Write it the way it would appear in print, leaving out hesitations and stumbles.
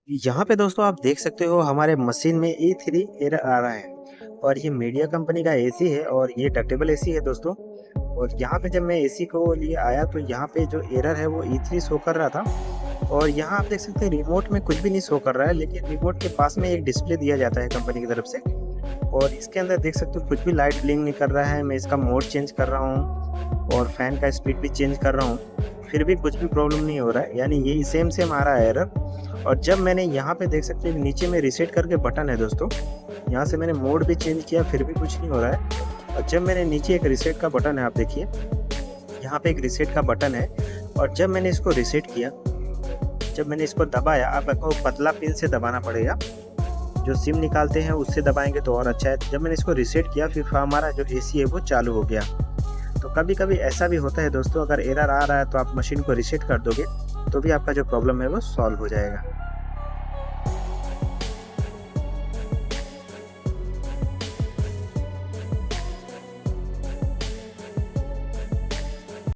यहाँ पे दोस्तों आप देख सकते हो हमारे मशीन में E3 एरर आ रहा है। और ये मीडिया कंपनी का एसी है और ये डक्टेबल एसी है दोस्तों। और यहाँ पे जब मैं एसी को लिए आया तो यहाँ पे जो एरर है वो E3 शो कर रहा था। और यहाँ आप देख सकते हैं रिमोट में कुछ भी नहीं शो कर रहा है, लेकिन रिमोट के पास में एक डिस्प्ले दिया जाता है कंपनी की तरफ से। और इसके अंदर देख सकते हो कुछ भी लाइट ब्लिंक नहीं कर रहा है। मैं इसका मोड चेंज कर रहा हूँ और फैन का स्पीड भी चेंज कर रहा हूँ, फिर भी कुछ भी प्रॉब्लम नहीं हो रहा है, यानी यही सेम सेम आ रहा है एरर। और जब मैंने यहाँ पे देख सकते हैं नीचे में रीसेट करके बटन है दोस्तों, यहाँ से मैंने मोड भी चेंज किया फिर भी कुछ नहीं हो रहा है। और जब मैंने नीचे एक रीसेट का बटन है, आप देखिए यहाँ पे एक रीसेट का बटन है। और जब मैंने इसको रीसेट किया, जब मैंने इसको दबाया, आपको पतला पिन से दबाना पड़ेगा, जो सिम निकालते हैं उससे दबाएंगे तो और अच्छा है। जब मैंने इसको रीसेट किया फिर हमारा जो एसी है वो चालू हो गया। तो कभी कभी ऐसा भी होता है दोस्तों, अगर एरर आ रहा है तो आप मशीन को रीसेट कर दोगे तो भी आपका जो प्रॉब्लम है वो सॉल्व हो जाएगा।